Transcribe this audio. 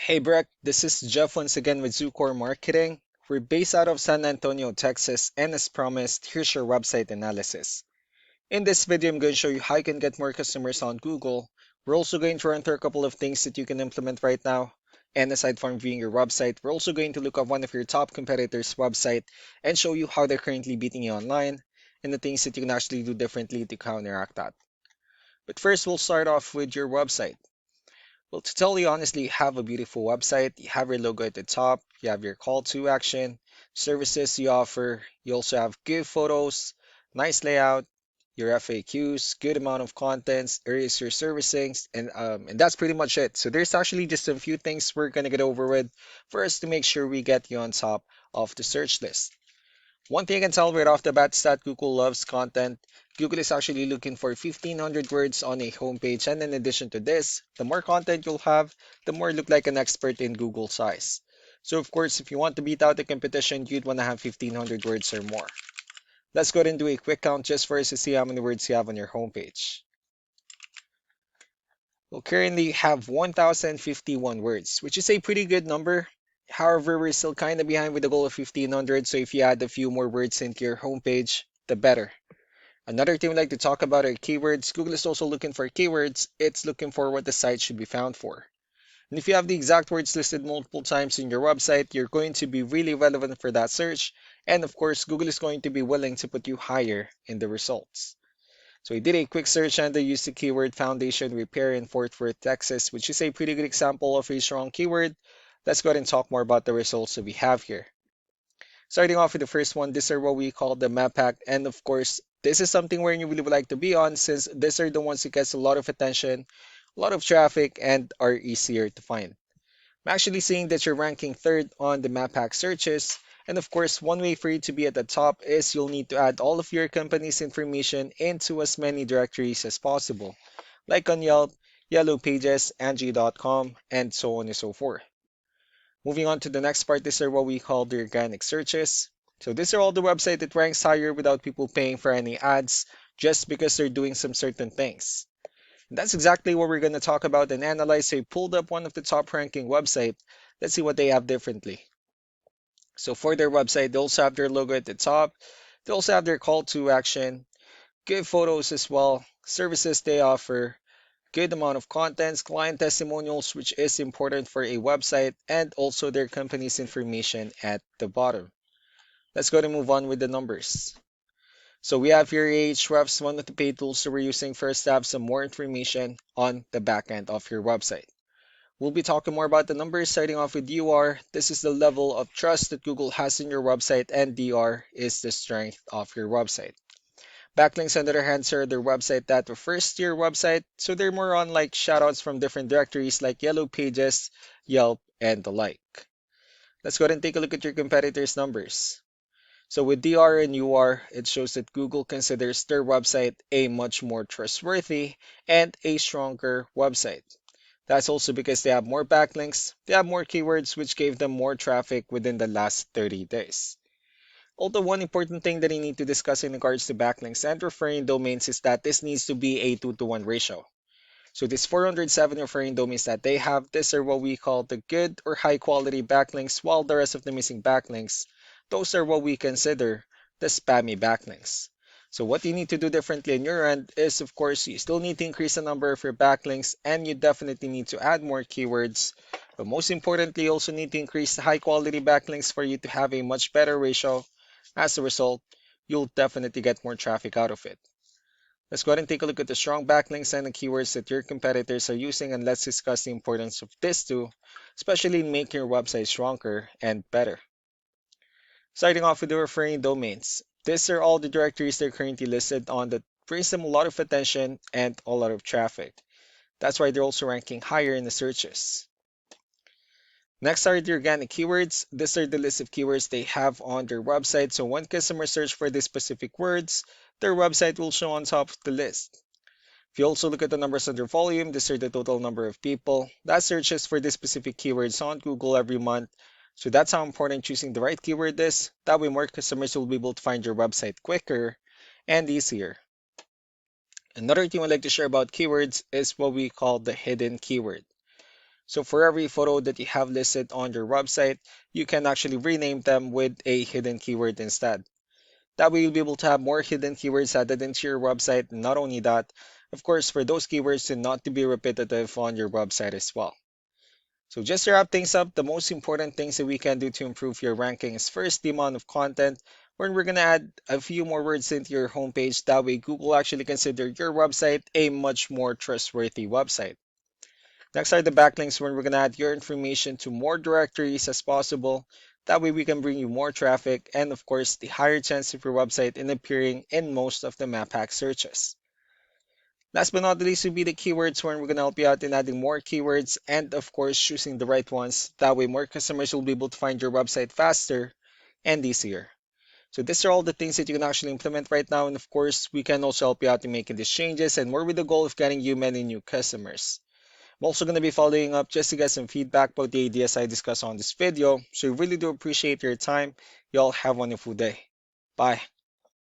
Hey Breck, this is Jeff once again with Zucore Marketing. We're based out of San Antonio, Texas, and as promised, here's your website analysis. In this video, I'm going to show you how you can get more customers on Google. We're also going to run through a couple of things that you can implement right now. And aside from viewing your website, we're also going to look up one of your top competitors' website and show you how they're currently beating you online and the things that you can actually do differently to counteract that. But first, we'll start off with your website. Well, to tell you honestly, you have a beautiful website. You have your logo at the top. You have your call to action, services you offer. You also have good photos, nice layout, your FAQs, good amount of contents, areas you're servicing, and that's pretty much it. So there's actually just a few things we're gonna get over with for us to make sure we get you on top of the search list. One thing I can tell right off the bat is that Google loves content. Google is actually looking for 1500 words on a homepage, and in addition to this, the more content you'll have, the more you look like an expert in Google's eyes. So of course, if you want to beat out the competition, you'd want to have 1500 words or more. Let's go ahead and do a quick count just for us to see how many words you have on your homepage. We'll currently have 1051 words, which is a pretty good number. However, we're still kind of behind with the goal of 1500, so if you add a few more words into your homepage, the better. Another thing we like to talk about are keywords. Google is also looking for keywords. It's looking for what the site should be found for. And if you have the exact words listed multiple times in your website, you're going to be really relevant for that search. And of course, Google is going to be willing to put you higher in the results. So we did a quick search and they used the keyword foundation repair in Fort Worth, Texas, which is a pretty good example of a strong keyword. Let's go ahead and talk more about the results that we have here. Starting off with the first one, these are what we call the map hack. And of course, this is something where you really would like to be on since these are the ones that gets a lot of attention, a lot of traffic, and are easier to find. I'm actually seeing that you're ranking third on the map hack searches. And of course, one way for you to be at the top is you'll need to add all of your company's information into as many directories as possible, like on Yelp, Yellow Pages, Angie.com, and so on and so forth. Moving on to the next part, these are what we call the organic searches. So these are all the website that ranks higher without people paying for any ads, just because they're doing some certain things. And that's exactly what we're going to talk about and analyze. So I pulled up one of the top ranking website. Let's see what they have differently. So for their website, they also have their logo at the top. They also have their call to action, good photos as well, services they offer, good amount of contents, client testimonials, which is important for a website, and also their company's information at the bottom. Let's go to move on with the numbers. So we have here Ahrefs, one of the paid tools that we're using first to have some more information on the back end of your website. We'll be talking more about the numbers starting off with UR. This is the level of trust that Google has in your website, and DR is the strength of your website. Backlinks, on the other hand, are their website that refers to your website, so they're more on like shoutouts from different directories like Yellow Pages, Yelp, and the like. Let's go ahead and take a look at your competitors' numbers. So with DR and UR, it shows that Google considers their website a much more trustworthy and a stronger website. That's also because they have more backlinks, they have more keywords, which gave them more traffic within the last 30 days. Although one important thing that I need to discuss in regards to backlinks and referring domains is that this needs to be a 2-to-1 ratio. So this 407 referring domains that they have, these are what we call the good or high quality backlinks, while the rest of the missing backlinks, those are what we consider the spammy backlinks. So what you need to do differently on your end is, of course, you still need to increase the number of your backlinks and you definitely need to add more keywords. But most importantly, you also need to increase the high quality backlinks for you to have a much better ratio. As a result, you'll definitely get more traffic out of it. Let's go ahead and take a look at the strong backlinks and the keywords that your competitors are using, and let's discuss the importance of this too, especially in making your website stronger and better. Starting off with the referring domains. These are all the directories that are currently listed on that brings them a lot of attention and a lot of traffic. That's why they're also ranking higher in the searches. Next are the organic keywords. These are the list of keywords they have on their website. So when customers search for these specific words, their website will show on top of the list. If you also look at the numbers under volume, these are the total number of people that searches for these specific keywords on Google every month. So that's how important choosing the right keyword is. That way more customers will be able to find your website quicker and easier. Another thing I'd like to share about keywords is what we call the hidden keyword. So for every photo that you have listed on your website, you can actually rename them with a hidden keyword instead. That way you'll be able to have more hidden keywords added into your website. Not only that, of course, for those keywords to not to be repetitive on your website as well. So just to wrap things up, the most important things that we can do to improve your ranking is first the amount of content, where we're gonna add a few more words into your homepage. That way Google actually consider your website a much more trustworthy website. Next are the backlinks, where we're gonna add your information to more directories as possible. That way we can bring you more traffic and of course the higher chance of your website in appearing in most of the map hack searches. Last but not least will be the keywords, where we're going to help you out in adding more keywords and of course choosing the right ones. That way more customers will be able to find your website faster and easier. So these are all the things that you can actually implement right now. And of course, we can also help you out in making these changes and more with the goal of getting you many new customers. I'm also going to be following up just to get some feedback about the ideas I discussed on this video. So I really do appreciate your time. Y'all have a wonderful day. Bye.